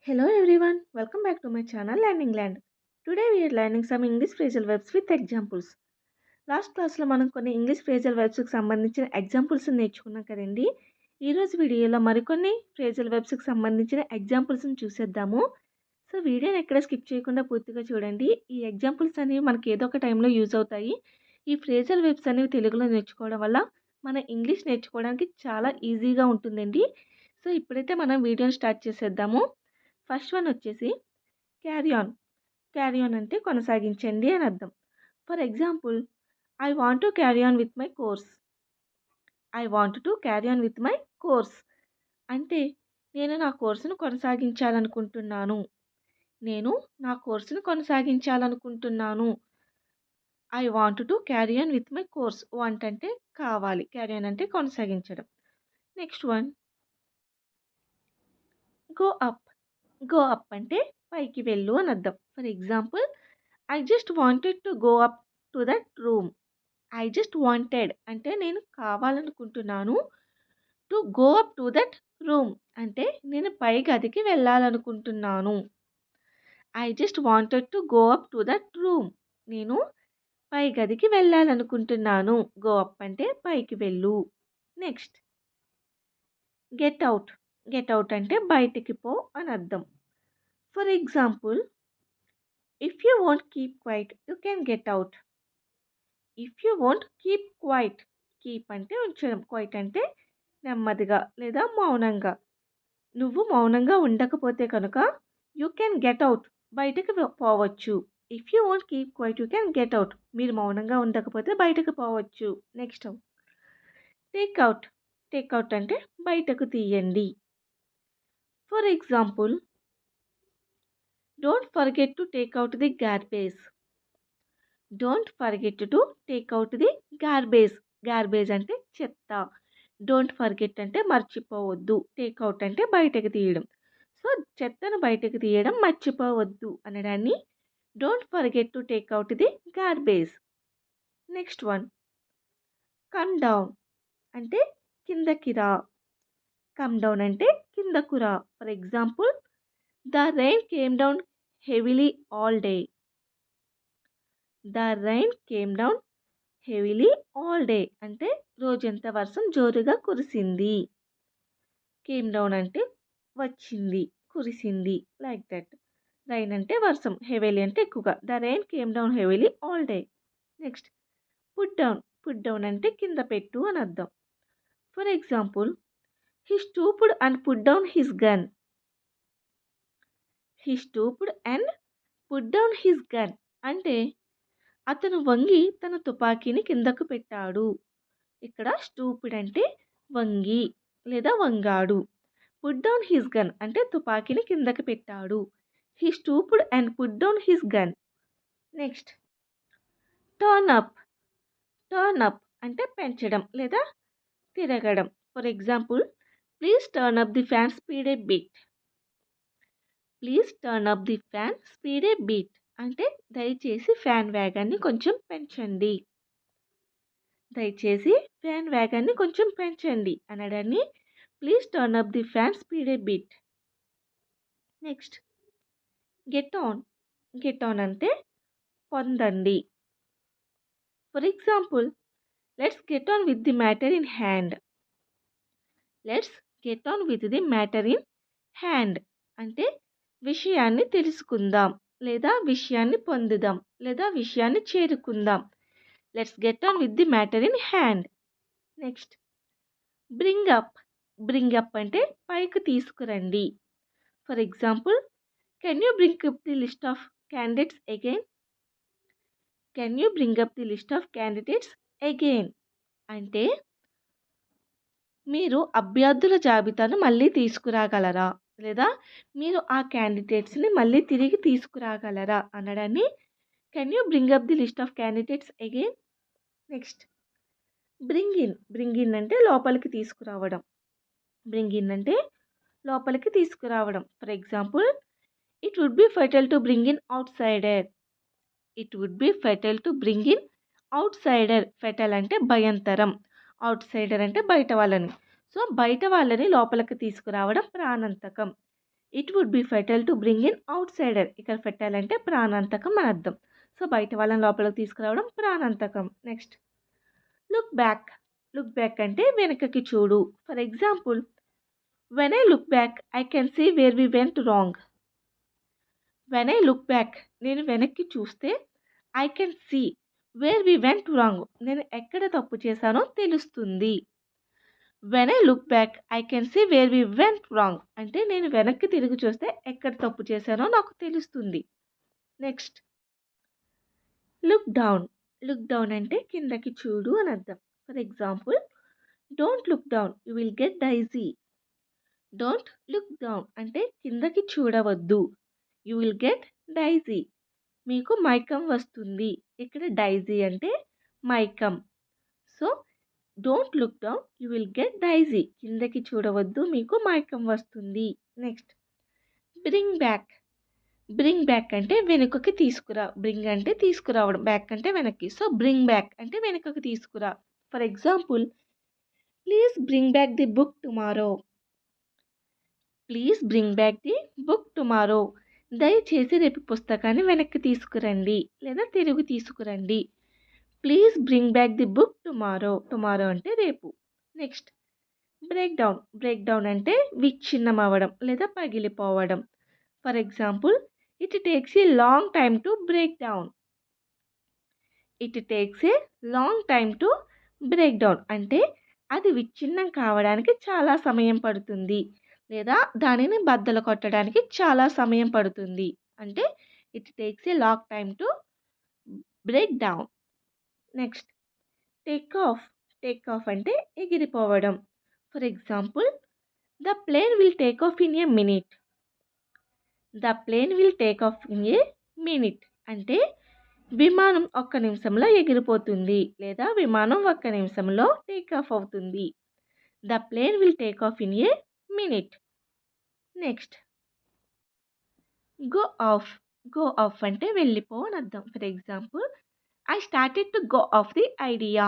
Hello everyone, welcome back to my channel Learning Land. Today we are learning some English phrasal verbs with examples. Last క్లాస్లో మనం కొన్ని English phrasal వెబ్స్కి సంబంధించిన examples నేర్చుకున్నాం కదండి. ఈరోజు వీడియోలో మరికొన్ని ఫ్రేజల్ వెబ్స్కి సంబంధించిన ఎగ్జాంపుల్స్ని చూసేద్దాము. సో వీడియోని ఎక్కడ స్కిప్ చేయకుండా పూర్తిగా చూడండి. ఈ ఎగ్జాంపుల్స్ అనేవి మనకి ఏదో ఒక టైంలో యూజ్ అవుతాయి. ఈ ఫ్రేజల్ వెబ్స్ అనేవి తెలుగులో నేర్చుకోవడం వల్ల మన ఇంగ్లీష్ నేర్చుకోవడానికి చాలా ఈజీగా ఉంటుందండి. సో ఇప్పుడైతే మనం వీడియోని స్టార్ట్ చేసేద్దాము. ఫస్ట్ వన్ వచ్చేసి క్యారీ ఆన్. క్యారీ ఆన్ అంటే కొనసాగించండి అని అర్థం. For example, I want to carry on with my course. I want to carry on with my course అంటే నేను నా కోర్సును కొనసాగించాలనుకుంటున్నాను. నేను నా కోర్సును కొనసాగించాలనుకుంటున్నాను. I want to carry on with my course. Want అంటే కావాలి, క్యారీ ఆన్ అంటే కొనసాగించడం. Next one go up. Go up అంటే పైకి వెళ్ళు అని అర్థం. For example, I just wanted to go up to that room. I just wanted అంటే నేను కావాలనుకుంటున్నాను. To go up to that room అంటే నేను పై గదికి వెళ్ళాలనుకుంటున్నాను. I just wanted to go up to that room. నేను పై గదికి వెళ్ళాలనుకుంటున్నాను. గో అప్ అంటే పైకి వెళ్ళు. Next get out. Get out అంటే బయటికి పో అని అర్థం. For example, if you won't keep quiet you can get out. If you won't keep quiet. Keep అంటే ఉంచడం, క్వైట్ అంటే నెమ్మదిగా లేదా మౌనంగా. నువ్వు మౌనంగా ఉండకపోతే కనుక యూ కెన్ గెట్ అవుట్, బయటకు పోవచ్చు. If you won't keep quiet you can get out, మీరు మౌనంగా ఉండకపోతే బయటకు పోవచ్చు. Next take out. Take out అంటే బయటకు తీయండి. For example, don't forget to take out the garbage. Don't forget to take out the garbage. Garbage అంటే చెత్త. డోంట్ ఫర్గెట్ అంటే మర్చిపోవద్దు. టేక్ అవుట్ అంటే బయటకు తీయడం. సో చెత్తను బయటకు తీయడం మర్చిపోవద్దు అనడాన్ని don't forget to take out the garbage. Next one come down అంటే కిందకి రా. కమ్ డౌన్ అంటే కిందకు రా. For example, the rain came down heavily all day. The rain came down heavily all day అంటే రోజంతా వర్షం జోరుగా కురిసింది. కేమ్ డౌన్ అంటే వచ్చింది, కురిసింది, లైక్ దట్. రైన్ అంటే వర్షం, హెవీలీ అంటే ఎక్కువగా. The rain came down heavily all day. Next put down. Put down అంటే కింద పెట్టు అని అర్థం. For example, he stooped and put down his gun. He stooped and put down his gun అంటే అతను వంగి తన తుపాకీని కిందకు పెట్టాడు. ఇక్కడ స్టూపిడ్ అంటే వంగి లేదా వంగాడు. పుట్ డౌన్ హిస్ గన్ అంటే తుపాకీని కిందకి పెట్టాడు. He stooped and put down his gun. Next turn up. Turn up అంటే పెంచడం లేదా తిరగడం. For example, please turn up the fan speed a bit. Please turn up the fan speed a bit అంటే దయచేసి ఫ్యాన్ వేగాన్ని కొంచెం పెంచండి. దయచేసి ఫ్యాన్ వేగాన్ని కొంచెం పెంచండి అనడాన్ని please turn up the fan speed a bit. Next get on. Get on అంటే పొందండి. For example, let's get on with the matter in hand. Let's get on with the matter in hand అంటే విషయాన్ని తెలుసుకుందాం లేదా విషయాన్ని పొందుదాం లేదా విషయాన్ని చేరుకుందాం. Let's get on with the matter in hand. Next bring up. Bring up అంటే పైకి తీసుకురండి. For example, can you bring up the list of candidates again. Can you bring up the list of candidates again అంటే మీరు అభ్యర్థుల జాబితాను మళ్ళీ తీసుకురాగలరా లేదా మీరు ఆ క్యాండిడేట్స్ని మళ్ళీ తిరిగి తీసుకురాగలరా అనడాన్ని can you bring up the list of candidates again. Next bring in. Bring in అంటే లోపలికి తీసుకురావడం. బ్రింగ్ ఇన్ అంటే లోపలికి తీసుకురావడం. For example, it would be fatal to bring in outsider. It would be fatal to bring in outsider. Fatal అంటే భయంతరం, out cider అంటే బయట వాళ్ళని. సో బయట వాళ్ళని లోపలికి తీసుకురావడం ప్రాణాంతకం. It would be fatal to bring in outsider. ఇక్కడ ఫెటల్ అంటే ప్రాణాంతకం అని అర్థం. సో, బయట వాళ్ళని లోపలికి తీసుకురావడం ప్రాణాంతకం. Next look back. Look back అంటే వెనకకి చూడు. For example, when I look back I can see where we went wrong. When I look back నేను వెనక్కి చూస్తే I can see where we went wrong నేను ఎక్కడ తప్పు చేశానో తెలుస్తుంది. When I look back I can see where we went wrong అంటే నేను వెనక్కి తిరిగి చూస్తే ఎక్కడ తప్పు చేశానో నాకు తెలుస్తుంది. Next look down. Look down అంటే కిందకి చూడు అని అర్థం. For example, don't look down you will get Daisy. Don't look down అంటే కిందకి చూడవద్దు. యూ విల్ గెట్ డైజీ మీకు మైకం వస్తుంది. ఇక్కడ డైజీ అంటే మైకం. So don't look down you will get Daisy కిందకి చూడవద్దు మీకు మైకం వస్తుంది. Next bring back. Bring back అంటే వెనుకకి తీసుకురా. బ్రింగ్ అంటే తీసుకురావడం, బ్యాక్ అంటే వెనక్కి. సో బ్రింగ్ బ్యాక్ అంటే వెనుకకి తీసుకురా. For example, please bring back the book tomorrow. Please bring back the book tomorrow దయచేసి రేపు పుస్తకాన్ని వెనక్కి తీసుకురండి లేదా తిరిగి తీసుకురండి. Please bring back the book tomorrow. Tomorrow అంటే రేపు. Next break down. Break down అంటే విచ్ఛిన్నం అవ్వడం లేదా పగిలిపోవడం. For example, it takes a long time to break down. It takes a long time to break down అంటే అది విచ్ఛిన్నం కావడానికి చాలా సమయం పడుతుంది లేదా దానిని బద్దలు కొట్టడానికి చాలా సమయం పడుతుంది. అంటే it takes a long time to break down. Next take off. Take off అంటే ఎగిరిపోవడం. For example, the plane will take off in a minute. The plane will take off in a minute అంటే విమానం ఒక్క నిమిషంలో ఎగిరిపోతుంది లేదా విమానం ఒక్క నిమిషంలో టేక్ ఆఫ్ అవుతుంది. The plane will take off in a minute. Next go off. Go off అంటే వెళ్ళిపో అని అర్థం. For example, I started to go off the idea.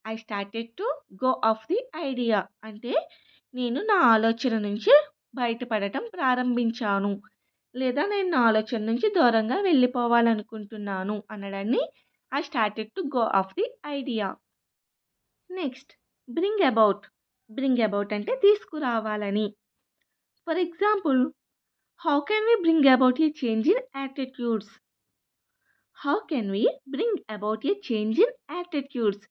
I started to go off the idea అంటే నేను నా ఆలోచన నుంచి బయటపడటం ప్రారంభించాను లేదా నేను నా ఆలోచన నుంచి దూరంగా వెళ్ళిపోవాలనుకుంటున్నాను అనడాన్ని I started to go off the idea. Next bring about. Bring about అంటే తీసుకురావాలని. For example, how can we bring about a change in attitudes. How can we bring about a change in attitudes.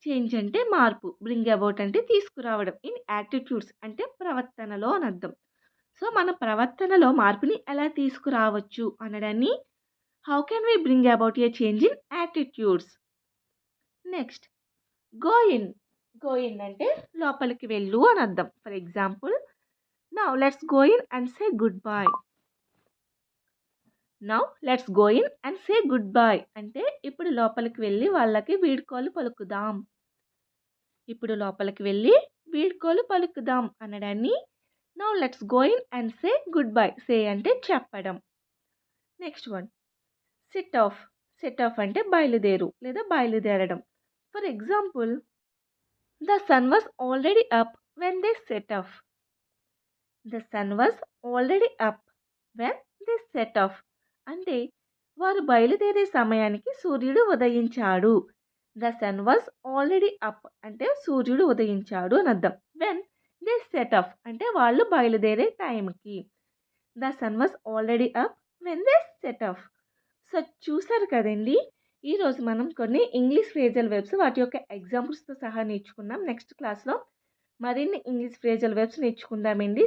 Change అంటే మార్పు, bring about అంటే తీసుకురావడం, in attitudes అంటే ప్రవర్తనలో అని అర్థం. సో మన ప్రవర్తనలో మార్పుని ఎలా తీసుకురావచ్చు అనడాన్ని how can we bring about a change in attitudes. Next go in. Go in అంటే లోపలికి వెళ్ళు అని అర్థం. For example, now let's go in and say goodbye. Now let's go in and say goodbye అంటే ఇప్పుడు లోపలికి వెళ్ళి వాళ్ళకి వీడ్కోలు పలుకుదాం. ఇప్పుడు లోపలికి వెళ్ళి వీడ్కోలు పలుకుదాం అనడాన్ని now let's go in and say goodbye. Say అంటే చెప్పడం. Next one sit off. Sit off అంటే బయలుదేరు లేదా బయలుదేరడం. For example, the sun was already up when they set off. The sun was already up when they set off అంటే వారు బయలుదేరే సమయానికి సూర్యుడు ఉదయించాడు. The sun was already up అంటే సూర్యుడు ఉదయించాడు అని అర్థం. వెన్ దే సెట్ ఆఫ్ అంటే వాళ్ళు బయలుదేరే టైంకి. The sun was already up when they set of. So చూసారు కదండి, ఈరోజు మనం కొన్ని ఇంగ్లీష్ ఫ్రేజల్ వెర్బ్స్ వాటి యొక్క ఎగ్జాంపుల్స్తో సహా నేర్చుకున్నాం. నెక్స్ట్ క్లాస్లో మరిన్ని ఇంగ్లీష్ ఫ్రేజల్ వెర్బ్స్ నేర్చుకుందామండి.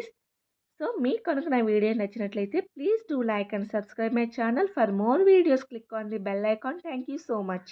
సో మీకు కనుక నా వీడియో నచ్చినట్లయితే please do like and subscribe my channel. For more videos click on the bell icon. Thank you so much.